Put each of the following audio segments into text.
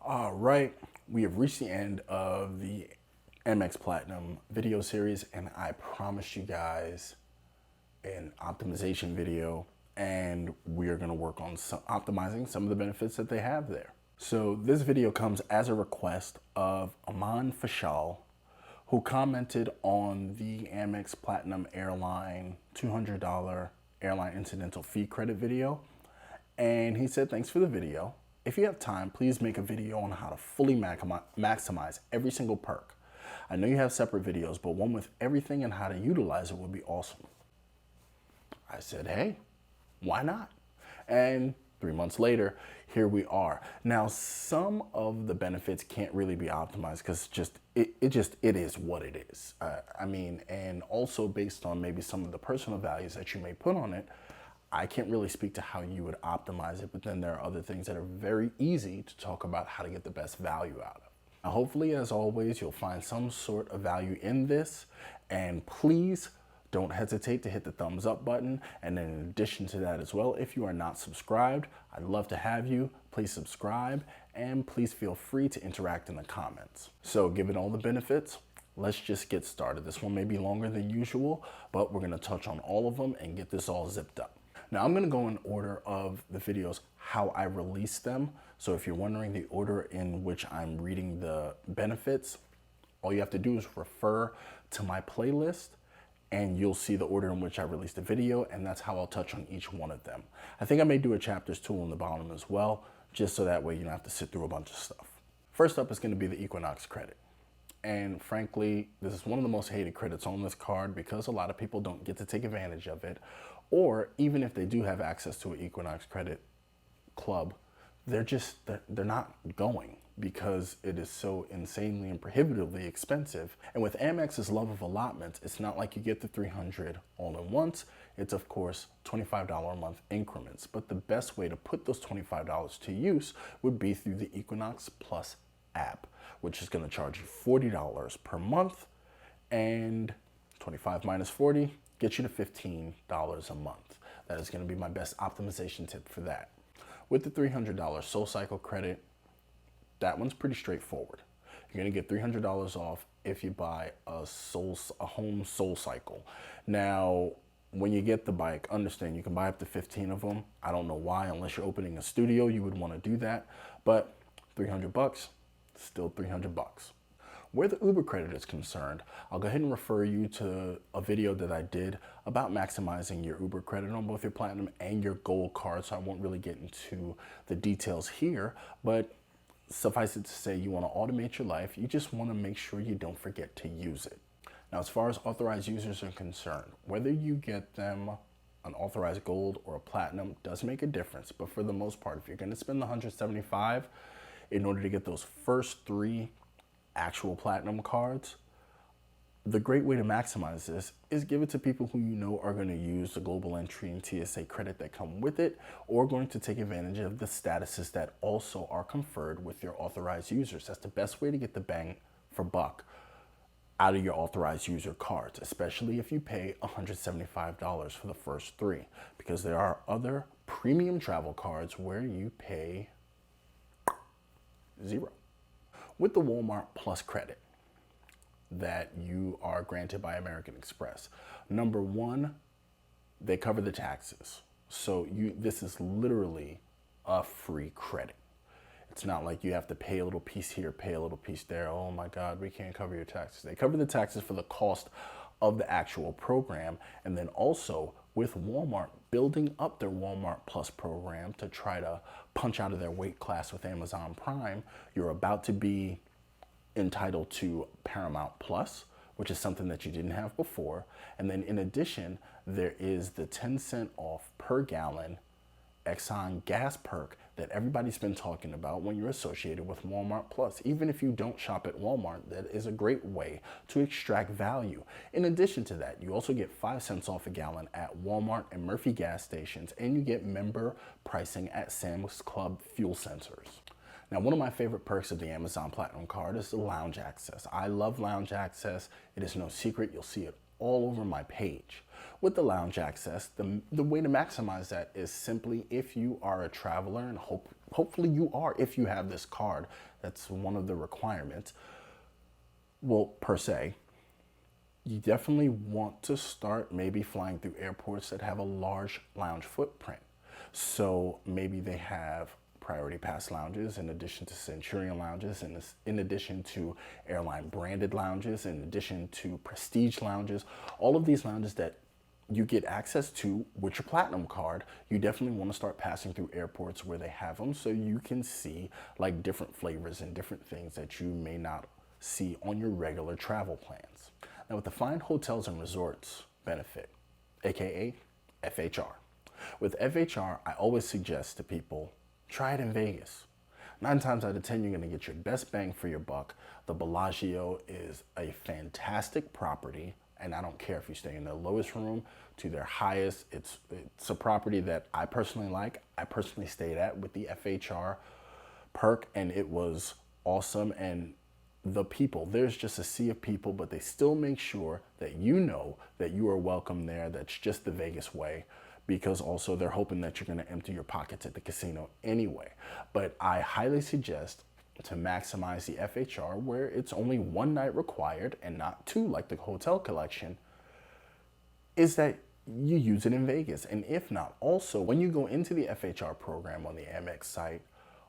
All right, we have reached the end of the Amex Platinum video series, and I promised you guys an optimization video, and we are going to work on optimizing some of the benefits that they have there. So this video comes as a request of Aman Fashal, who commented on the Amex Platinum Airline $200 Airline Incidental fee credit video. And he said, thanks for the video. If you have time, please make a video on how to fully maximize every single perk. I know you have separate videos, but one with everything and how to utilize it would be awesome. I said, hey, why not? And 3 months later, here we are. Now, some of the benefits can't really be optimized because it is what it is. And also based on maybe some of the personal values that you may put on it, I can't really speak to how you would optimize it, but then there are other things that are very easy to talk about how to get the best value out of. Now, hopefully, as always, you'll find some sort of value in this, and please don't hesitate to hit the thumbs up button. And then in addition to that as well, if you are not subscribed, I'd love to have you. Please subscribe, and please feel free to interact in the comments. So given all the benefits, let's just get started. This one may be longer than usual, but we're gonna touch on all of them and get this all zipped up. Now I'm gonna go in order of the videos, how I release them. So if you're wondering the order in which I'm reading the benefits, all you have to do is refer to my playlist and you'll see the order in which I released the video, and that's how I'll touch on each one of them. I think I may do a chapters 2 on the bottom as well, just so that way you don't have to sit through a bunch of stuff. First up is gonna be the Equinox credit. And frankly, this is one of the most hated credits on this card because a lot of people don't get to take advantage of it. Or even if they do have access to an Equinox credit club, they're not going because it is so insanely and prohibitively expensive. And with Amex's love of allotments, it's not like you get the 300 all at once. It's of course $25 a month increments. But the best way to put those $25 to use would be through the Equinox Plus app, which is going to charge you $40 per month, and 25 minus 40 gets you to $15 a month. That is going to be my best optimization tip for that. With the $300 SoulCycle credit, that one's pretty straightforward. You're going to get $300 off if you buy a home SoulCycle. Now, when you get the bike, understand you can buy up to 15 of them. I don't know why, unless you're opening a studio, you would want to do that, but 300 bucks, still 300 bucks. Where the Uber credit is concerned, I'll go ahead and refer you to a video that I did about maximizing your Uber credit on both your Platinum and your Gold card, so I won't really get into the details here, but suffice it to say, you want to automate your life. You just want to make sure you don't forget to use it. Now, as far as authorized users are concerned, whether you get them an authorized Gold or a Platinum does make a difference, but for the most part, if you're going to spend the $175 in order to get those first 3 actual Platinum cards, the great way to maximize this is give it to people who you know are going to use the global entry and TSA credit that come with it, or going to take advantage of the statuses that also are conferred with your authorized users. That's the best way to get the bang for buck out of your authorized user cards, especially if you pay $175 for the first 3, because there are other premium travel cards where you pay $0. With the Walmart Plus credit that you are granted by American Express, number 1, they cover the taxes. So this is literally a free credit. It's not like you have to pay a little piece here, pay a little piece there. Oh my God, we can't cover your taxes. They cover the taxes for the cost of the actual program. And then also with Walmart building up their Walmart Plus program to try to punch out of their weight class with Amazon Prime, you're about to be entitled to Paramount Plus, which is something that you didn't have before. And then in addition, there is the 10-cent off per gallon Exxon gas perk that everybody's been talking about when you're associated with Walmart Plus. Even if you don't shop at Walmart, that is a great way to extract value. In addition to that, you also get 5 cents off a gallon at Walmart and Murphy gas stations, and you get member pricing at Sam's Club fuel sensors. Now, one of my favorite perks of the Amazon Platinum card is the lounge access. I love lounge access. It is no secret. You'll see it all over my page. With the lounge access, the way to maximize that is simply, if you are a traveler and hopefully you are if you have this card. That's one of the requirements. Well, per se, you definitely want to start maybe flying through airports that have a large lounge footprint. So maybe they have priority pass lounges in addition to Centurion lounges, and in addition to airline branded lounges, in addition to prestige lounges, all of these lounges that you get access to with your platinum card. You definitely want to start passing through airports where they have them so you can see like different flavors and different things that you may not see on your regular travel plans. Now with the Fine Hotels and Resorts benefit, aka FHR. With FHR, I always suggest to people, try it in Vegas. 9 times out of 10, you're gonna get your best bang for your buck. The Bellagio is a fantastic property, and I don't care if you stay in the lowest room to their highest. It's a property that I personally like. I personally stayed at with the FHR perk, and it was awesome. And the people, there's just a sea of people, but they still make sure that you know that you are welcome there. That's just the Vegas way, because also they're hoping that you're going to empty your pockets at the casino anyway. But I highly suggest to maximize the FHR where it's only 1 night required and not 2 like the hotel collection, is that you use it in Vegas. And if not, also when you go into the FHR program on the Amex site,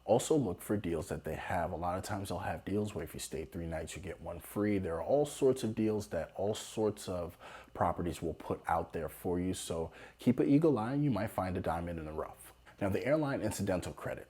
also look for deals that they have. A lot of times they'll have deals where if you stay 3 nights, you get 1 free. There are all sorts of deals that all sorts of properties will put out there for you. So keep an eagle eye, you might find a diamond in the rough. Now the Airline Incidental credit.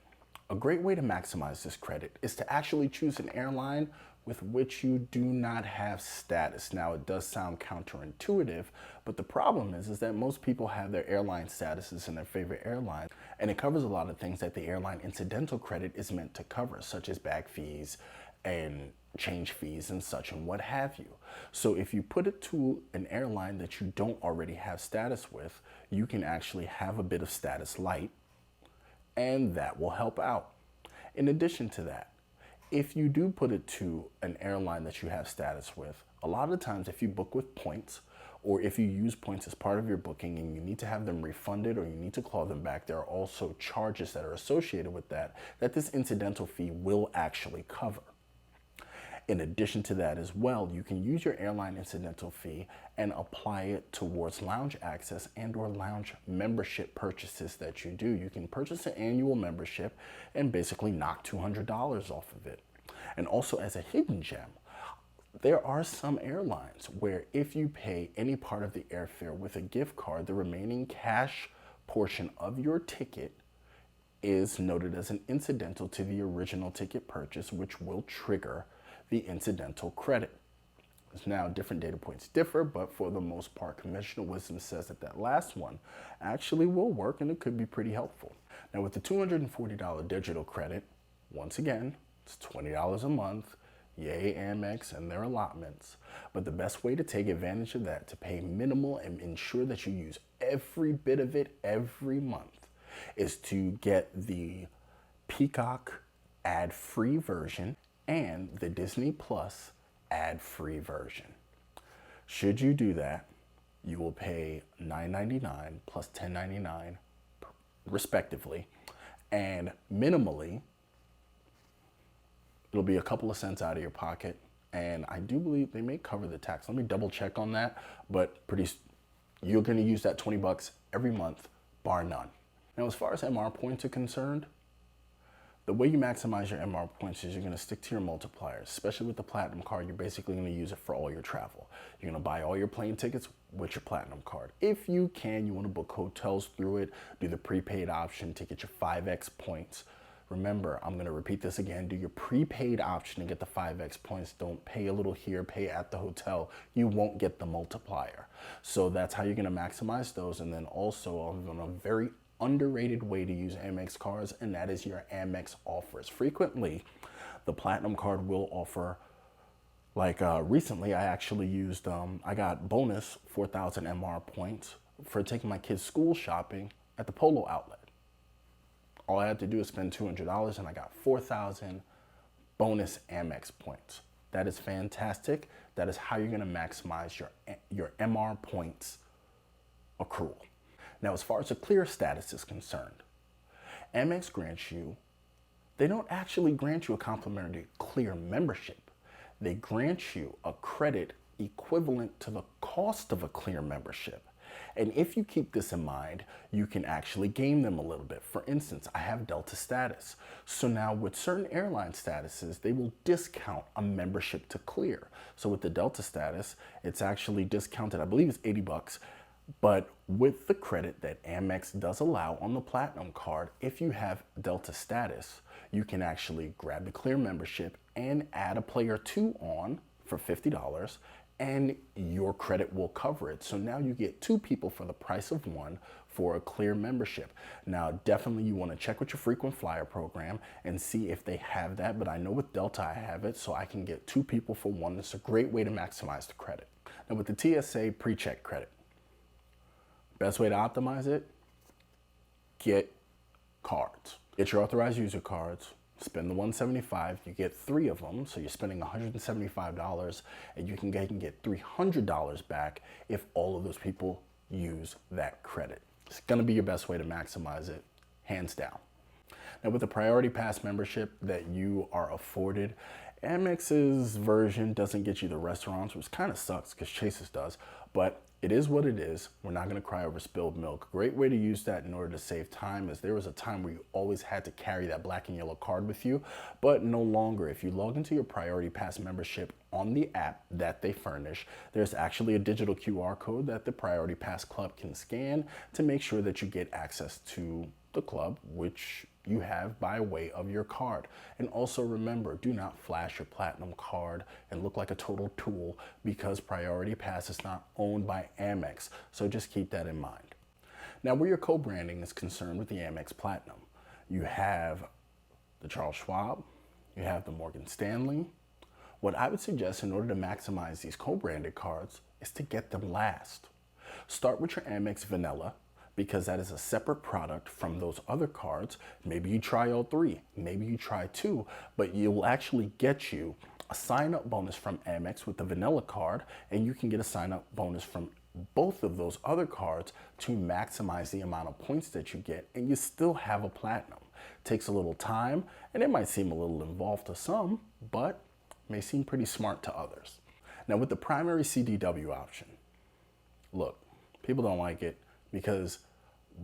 A great way to maximize this credit is to actually choose an airline with which you do not have status. Now it does sound counterintuitive, but the problem is that most people have their airline statuses in their favorite airline, and it covers a lot of things that the Airline Incidental credit is meant to cover, such as bag fees and change fees and such and what have you. So if you put it to an airline that you don't already have status with, you can actually have a bit of status light, and that will help out. In addition to that, if you do put it to an airline that you have status with, a lot of times if you book with points, or if you use points as part of your booking and you need to have them refunded or you need to claw them back, there are also charges that are associated with that this incidental fee will actually cover. In addition to that as well, you can use your airline incidental fee and apply it towards lounge access and or lounge membership purchases that you do. You can purchase an annual membership and basically knock $200 off of it. And also as a hidden gem, there are some airlines where if you pay any part of the airfare with a gift card, the remaining cash portion of your ticket is noted as an incidental to the original ticket purchase, which will trigger the incidental credit. Now, different data points differ, but for the most part, conventional wisdom says that that last one actually will work and it could be pretty helpful. Now, with the $240 digital credit, once again, it's $20 a month. Yay, Amex and their allotments. But the best way to take advantage of that, to pay minimal and ensure that you use every bit of it every month, is to get the Peacock ad-free version and the Disney Plus ad-free version. Should you do that, you will pay $9.99 plus $10.99 respectively, and minimally it'll be a couple of cents out of your pocket, and I do believe they may cover the tax. Let me double check on that, but you're going to use that 20 bucks every month, bar none. Now, as far as MR points are concerned, the way you maximize your MR points is you're going to stick to your multipliers. Especially with the Platinum card, you're basically going to use it for all your travel. You're going to buy all your plane tickets with your Platinum card. If you can, you want to book hotels through it, do the prepaid option to get your 5x points. Remember, I'm going to repeat this again, do your prepaid option to get the 5x points. Don't pay a little here, pay at the hotel. You won't get the multiplier. So that's how you're going to maximize those. And then also on a very underrated way to use Amex cards, and that is your Amex offers. Frequently, the Platinum card will offer, like recently I actually used, I got bonus 4,000 MR points for taking my kids school shopping at the Polo outlet. All I had to do is spend $200 and I got 4,000 bonus Amex points. That is fantastic. That is how you're gonna maximize your MR points accrual. Now, as far as the clear status is concerned, Amex grants you They don't actually grant you a complimentary Clear membership. They grant you a credit equivalent to the cost of a Clear membership. And if you keep this in mind, you can actually game them a little bit. For instance, I have Delta status. So now with certain airline statuses, they will discount a membership to Clear. So with the Delta status, it's actually discounted, I believe it's 80 bucks. But with the credit that Amex does allow on the Platinum card, if you have Delta status, you can actually grab the Clear membership and add a player 2 on for $50, and your credit will cover it. So now you get 2 people for the price of 1 for a Clear membership. Now, definitely you want to check with your frequent flyer program and see if they have that, but I know with Delta I have it, so I can get 2 people for 1. It's a great way to maximize the credit. Now with the TSA pre-check credit, best way to optimize it, get cards. Get your authorized user cards, spend the $175, you get 3 of them, so you're spending $175, and you can get $300 back if all of those people use that credit. It's gonna be your best way to maximize it, hands down. Now with the Priority Pass membership that you are afforded, Amex's version doesn't get you the restaurants, which kind of sucks because Chase's does, but it is what it is. We're not gonna cry over spilled milk. Great way to use that in order to save time, is there was a time where you always had to carry that black and yellow card with you, but no longer. If you log into your Priority Pass membership on the app that they furnish, there's actually a digital QR code that the Priority Pass Club can scan to make sure that you get access to the club, which you have by way of your card. And also remember, do not flash your Platinum card and look like a total tool, because Priority Pass is not owned by Amex. So just keep that in mind. Now, where your co-branding is concerned with the Amex Platinum, you have the Charles Schwab, you have the Morgan Stanley. What I would suggest in order to maximize these co-branded cards is to get them last. Start with your Amex Vanilla, because that is a separate product from those other cards. Maybe you try all 3, maybe you try 2, but you will actually get you a sign-up bonus from Amex with the Vanilla card, and you can get a sign-up bonus from both of those other cards to maximize the amount of points that you get, and you still have a Platinum. Takes a little time, and it might seem a little involved to some, but may seem pretty smart to others. Now with the primary CDW option, look, people don't like it, because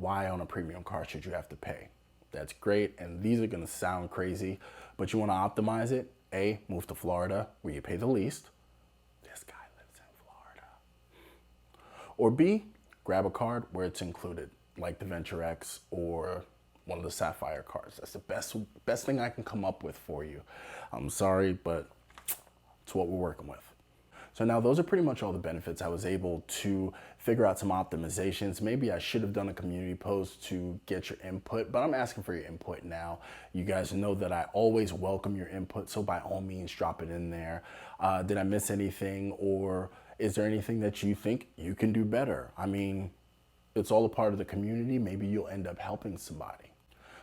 why on a premium card should you have to pay? That's great, and these are gonna sound crazy, but you wanna optimize it. A, move to Florida, where you pay the least. This guy lives in Florida. Or B, grab a card where it's included, like the Venture X or one of the Sapphire cards. That's the best thing I can come up with for you. I'm sorry, but it's what we're working with. So now those are pretty much all the benefits. I was able to figure out some optimizations. Maybe I should have done a community post to get your input, but I'm asking for your input now. You guys know that I always welcome your input, so by all means drop it in there. Did I miss anything, or is there anything that you think you can do better? I mean, it's all a part of the community. Maybe you'll end up helping somebody.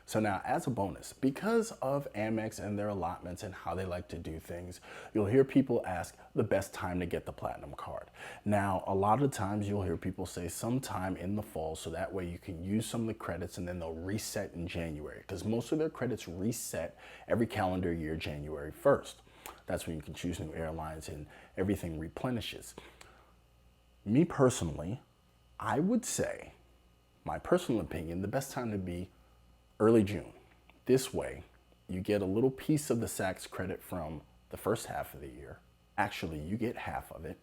So now, as a bonus, because of Amex and their allotments and how they like to do things, you'll hear people ask the best time to get the Platinum card. Now, a lot of times you'll hear people say sometime in the fall, so that way you can use some of the credits and then they'll reset in January, because most of their credits reset every calendar year, January 1st. That's when you can choose new airlines and everything replenishes. Me personally, I would say, my personal opinion, the best time to be early June. This way, you get a little piece of the Saks credit from the first half of the year. Actually, you get half of it,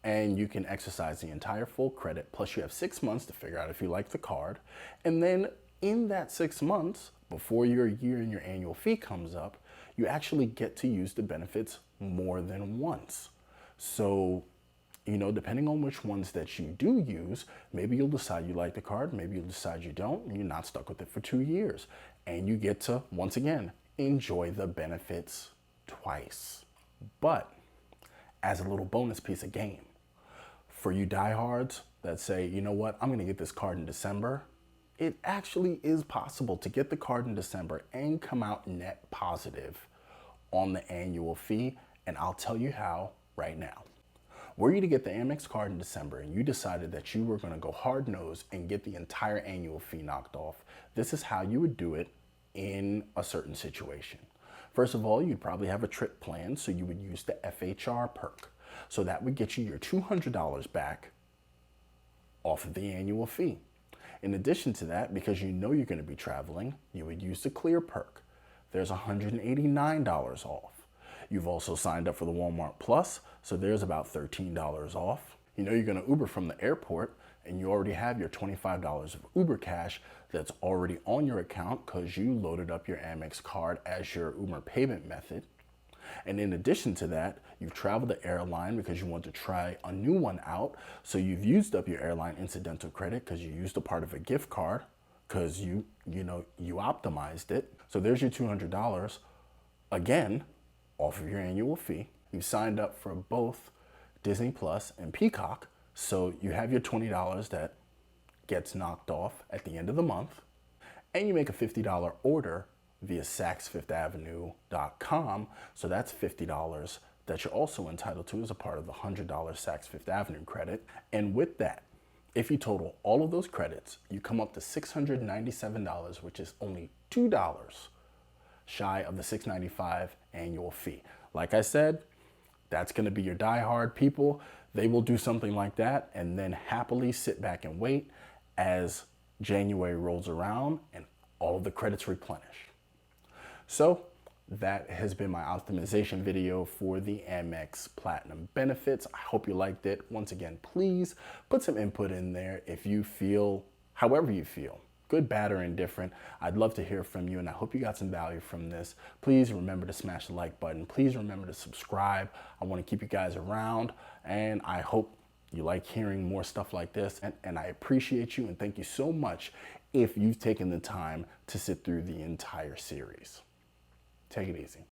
and you can exercise the entire full credit, plus you have 6 months to figure out if you like the card. And then in that 6 months, before your year and your annual fee comes up, you actually get to use the benefits more than once. So, you know, depending on which ones that you do use, maybe you'll decide you like the card, maybe you'll decide you don't, and you're not stuck with it for 2 years. And you get to, once again, enjoy the benefits twice. But as a little bonus piece of game, for you diehards that say, you know what, I'm gonna get this card in December, it actually is possible to get the card in December and come out net positive on the annual fee, and I'll tell you how right now. Were you to get the Amex card in December and you decided that you were going to go hard-nosed and get the entire annual fee knocked off, this is how you would do it in a certain situation. First of all, you'd probably have a trip planned, so you would use the FHR perk. So that would get you your $200 back off of the annual fee. In addition to that, because you know you're going to be traveling, you would use the Clear perk. There's $189 off. You've also signed up for the Walmart Plus, so there's about $13 off. You know you're going to Uber from the airport, and you already have your $25 of Uber cash that's already on your account because you loaded up your Amex card as your Uber payment method. And in addition to that, you've traveled the airline because you want to try a new one out. So you've used up your Airline Incidental credit because you used a part of a gift card because you optimized it. So there's your $200, again, off of your annual fee. You signed up for both Disney Plus and Peacock. So you have your $20 that gets knocked off at the end of the month. And you make a $50 order via SaksFifthAvenue.com. So that's $50 that you're also entitled to as a part of the $100 Saks Fifth Avenue credit. And with that, if you total all of those credits, you come up to $697, which is only $2 shy of the $695 annual fee. Like I said, that's going to be your diehard people. They will do something like that and then happily sit back and wait as January rolls around and all of the credits replenish. So that has been my optimization video for the Amex Platinum benefits. I hope you liked it. Once again, please put some input in there if you feel, however you feel, good, bad, or indifferent. I'd love to hear from you, and I hope you got some value from this. Please remember to smash the like button. Please remember to subscribe. I want to keep you guys around, and I hope you like hearing more stuff like this, and I appreciate you, and thank you so much if you've taken the time to sit through the entire series. Take it easy.